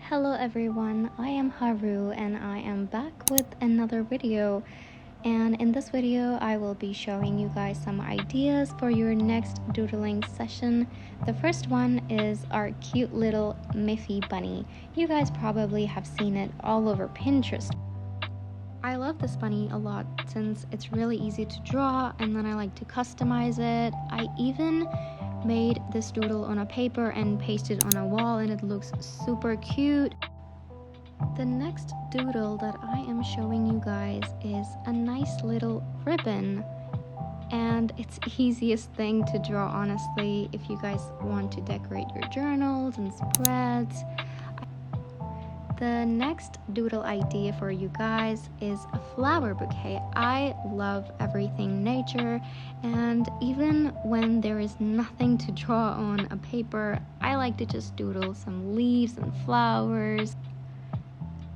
Hello everyone, I am Haru and I am back with another video. And in this video, I will be showing you guys some ideas for your next doodling session. The first one is our cute little Miffy bunny. You guys probably have seen it all over Pinterest. I love this bunny a lot since it's really easy to draw and then I like to customize it. I even made this doodle on a paper and pasted on a wall and it looks super cute. The next doodle that I am showing you guys is a nice little ribbon, and it's easiest thing to draw, honestly, if you guys want to decorate your journals and spreads. The next doodle idea for you guys is a flower bouquet. I love everything nature, and even when there is nothing to draw on a paper, I like to just doodle some leaves and flowers.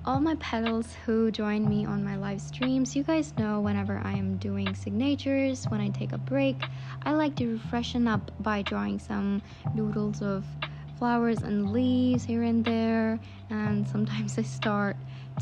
All my petals who join me on my live streams, you guys know whenever I am doing signatures, when I take a break, I like to freshen up by drawing some doodles of flowers and leaves here and there, and sometimes I start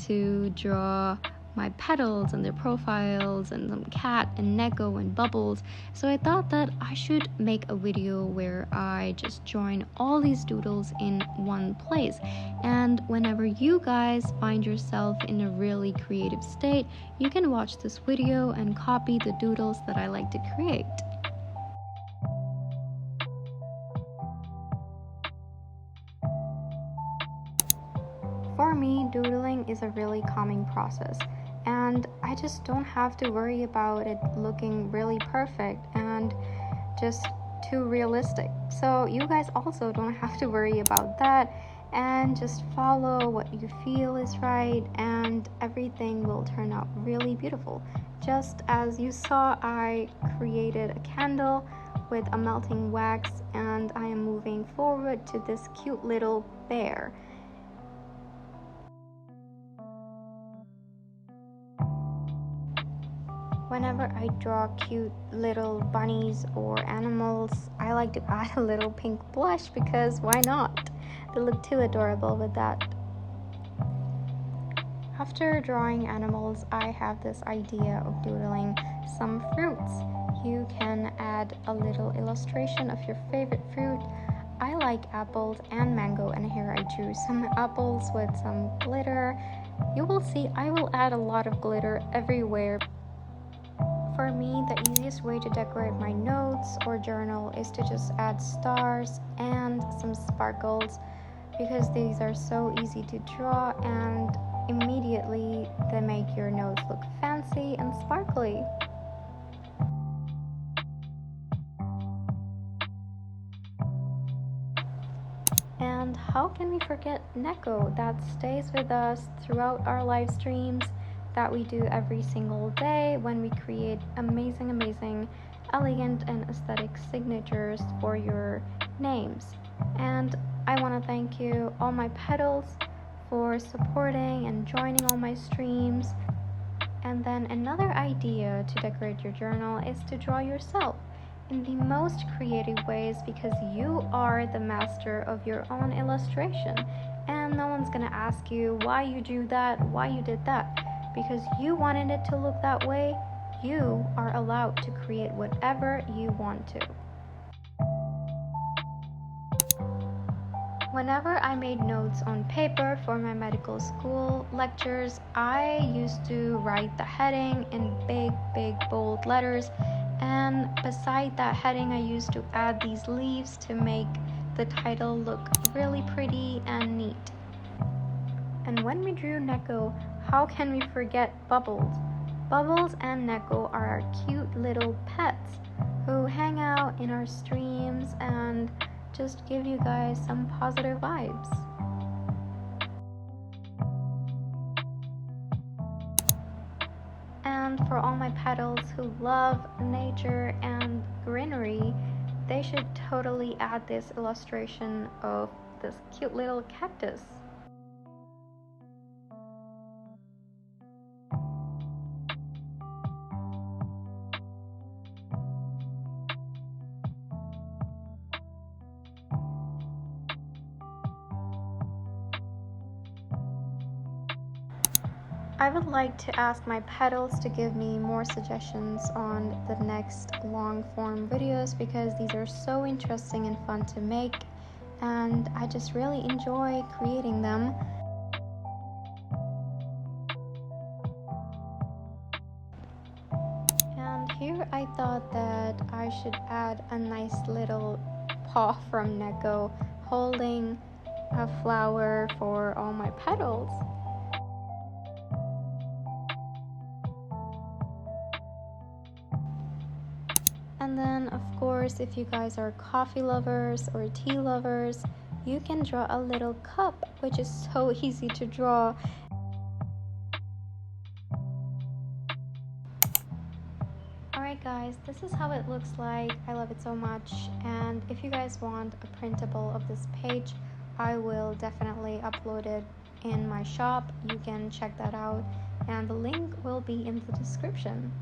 to draw my petals and their profiles and some cat and Neko and bubbles. So I thought that I should make a video where I just join all these doodles in one place, and whenever you guys find yourself in a really creative state, you can watch this video and copy the doodles that I like to create. For me, doodling is a really calming process, and I just don't have to worry about it looking really perfect and just too realistic. So you guys also don't have to worry about that, and just follow what you feel is right and everything will turn out really beautiful. Just as you saw, I created a candle with a melting wax, and I am moving forward to this cute little bear. Whenever I draw cute little bunnies or animals, I like to add a little pink blush because why not? They look too adorable with that. After drawing animals, I have this idea of doodling some fruits. You can add a little illustration of your favorite fruit. I like apples and mango, and here I drew some apples with some glitter. You will see I will add a lot of glitter everywhere. For me, the easiest way to decorate my notes or journal is to just add stars and some sparkles, because these are so easy to draw and immediately they make your notes look fancy and sparkly. And how can we forget Neko, that stays with us throughout our live streams that we do every single day when we create amazing, elegant and aesthetic signatures for your names. And I want to thank you, all my petals, for supporting and joining all my streams. And then another idea to decorate your journal is to draw yourself in the most creative ways, because you are the master of your own illustration, and no one's gonna ask you why you drew that, why you did that. Because you wanted it to look that way, you are allowed to create whatever you want to. Whenever I made notes on paper for my medical school lectures, I used to write the heading in big bold letters, and beside that heading I used to add these leaves to make the title look really pretty and neat. And when we drew Neko, how can we forget Bubbles? Bubbles and Neko are our cute little pets who hang out in our streams and just give you guys some positive vibes. And for all my petals who love nature and greenery, they should totally add this illustration of this cute little cactus. I would like to ask my petals to give me more suggestions on the next long form videos because these are so interesting and fun to make, and I just really enjoy creating them. And here I thought that I should add a nice little paw from Neko holding a flower for all my petals. And then, of course, if you guys are coffee lovers or tea lovers, you can draw a little cup, which is so easy to draw. Alright guys, this is how it looks like. I love it so much, and if you guys want a printable of this page, I will definitely upload it in my shop. You can check that out, and the link will be in the description.